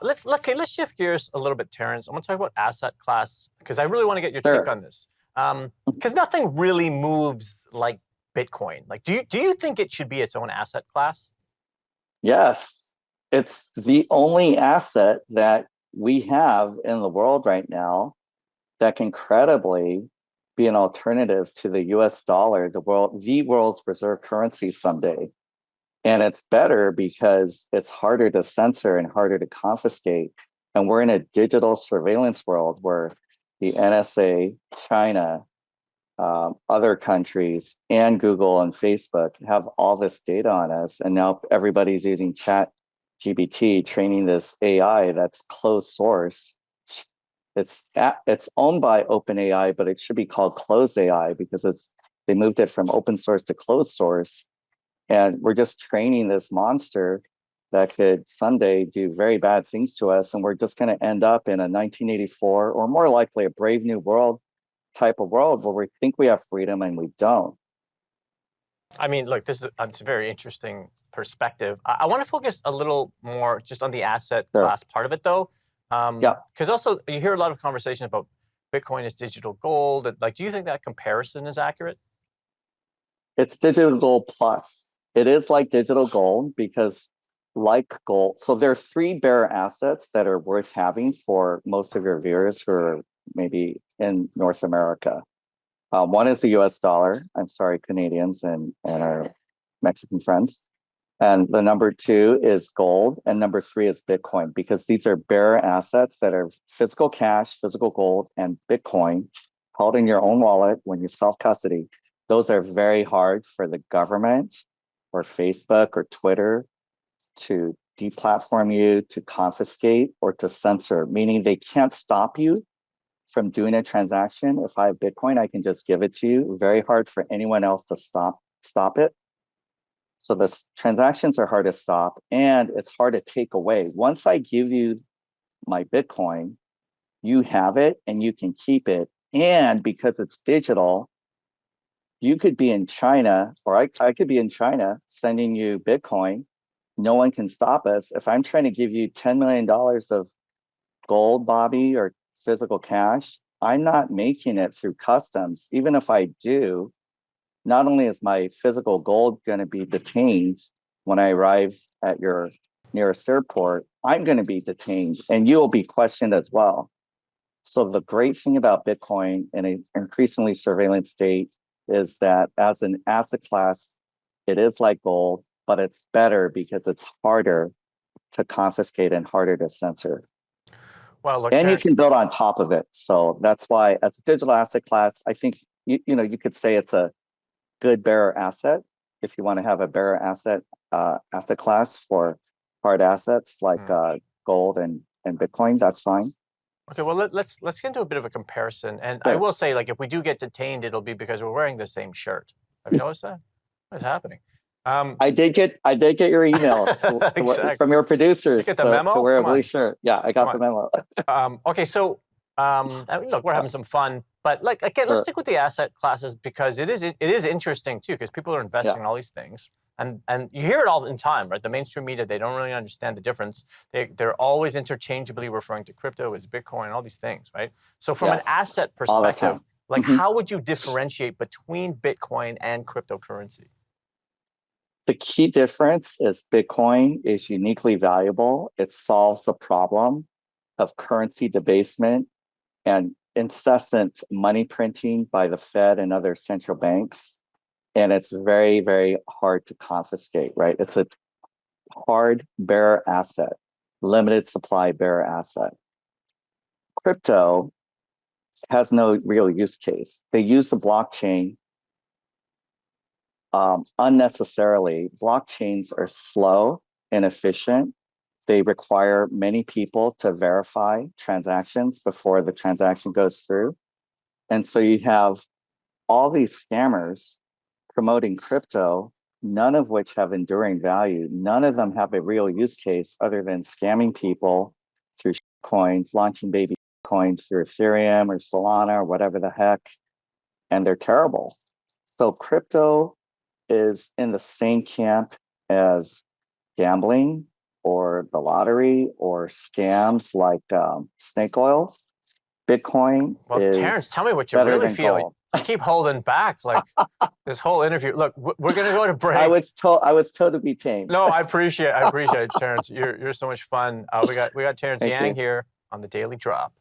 Let's shift gears a little bit, Terrence. I want to talk about asset class because I really want to get your take Sure. on this. Because nothing really moves like Bitcoin. Like, do you think it should be its own asset class? Yes, it's the only asset that we have in the world right now that can credibly be an alternative to the US dollar, the world's reserve currency someday. And it's better because it's harder to censor and harder to confiscate. And we're in a digital surveillance world where the NSA, China, other countries, and Google and Facebook have all this data on us. And now everybody's using Chat GPT, training this AI that's closed source. It's owned by OpenAI, but it should be called closed AI because they moved it from open source to closed source. And we're just training this monster that could someday do very bad things to us. And we're just going to end up in a 1984 or more likely a Brave New World type of world where we think we have freedom and we don't. I mean, look, this is it's a very interesting perspective. I want to focus a little more just on the asset Sure. class part of it, though, Yeah, because also you hear a lot of conversation about Bitcoin as digital gold. Like, do you think that comparison is accurate? it's digital gold plus. It is like digital gold because, like gold, so there are three bearer assets that are worth having for most of your viewers who are maybe in North America. One is the US dollar. I'm sorry, Canadians and our Mexican friends. And the number two is gold. And number three is Bitcoin, because these are bearer assets that are physical cash, physical gold, and Bitcoin held in your own wallet when you self custody. Those are very hard for the government or Facebook or Twitter to deplatform you, to confiscate, or to censor, meaning they can't stop you from doing a transaction. If I have Bitcoin, I can just give it to you. Very hard for anyone else to stop it. So the transactions are hard to stop and it's hard to take away. Once I give you my Bitcoin, you have it and you can keep it. And because it's digital, you could be in China, or I could be in China sending you Bitcoin. No one can stop us. If I'm trying to give you $10 million of gold, Bobby, or physical cash, I'm not making it through customs. Even if I do, not only is my physical gold going to be detained when I arrive at your nearest airport, I'm going to be detained and you will be questioned as well. So the great thing about Bitcoin in an increasingly surveillance state is that as an asset class, it is like gold, but it's better because it's harder to confiscate and harder to censor. Well, look, And you Terrence, can build on top of it. So that's why as a digital asset class, I think you could say it's a good bearer asset if you want to have a bearer asset class for hard assets like gold and Bitcoin. That's fine. okay, well let's get into a bit of a comparison. And I Sure. will say, like, if we do get detained, it'll be because we're wearing the same shirt. Have you noticed that? What's happening? I did get your email Exactly. from your Did you producers get the to memo? wear a Come blue on, shirt. Yeah, I come got the memo. on. Okay, so I mean, look, we're having some fun, but like again, let's Sure. stick with the asset classes because it is interesting too because people are Yeah. investing in all these things, and you hear it all the time, right? The mainstream media, they don't really understand the difference. They're always interchangeably referring to crypto as Bitcoin, all these things, right? So from an Yes. asset All the perspective, time. like Mhm. how would you differentiate between Bitcoin and cryptocurrency? The key difference is Bitcoin is uniquely valuable. It solves the problem of currency debasement and incessant money printing by the Fed and other central banks. And it's very, very hard to confiscate, right? It's a hard bearer asset, limited supply bearer asset. Crypto has no real use case. They use the blockchain unnecessarily. Blockchains are slow and efficient. They require many people to verify transactions before the transaction goes through. And so you have all these scammers promoting crypto, none of which have enduring value. None of them have a real use case other than scamming people through coins, launching baby coins through Ethereum or Solana or whatever the heck. And they're terrible. So crypto is in the same camp as gambling or the lottery or scams like snake oil, Bitcoin Well, Terrence, is tell me what you better really than feel. gold. You keep holding back like this whole interview. Look, we're gonna go to I break. was told to be tame. No, I appreciate it, Terrence. You're so much fun. We got Terrence Thank Yang you. here on the Daily Drop.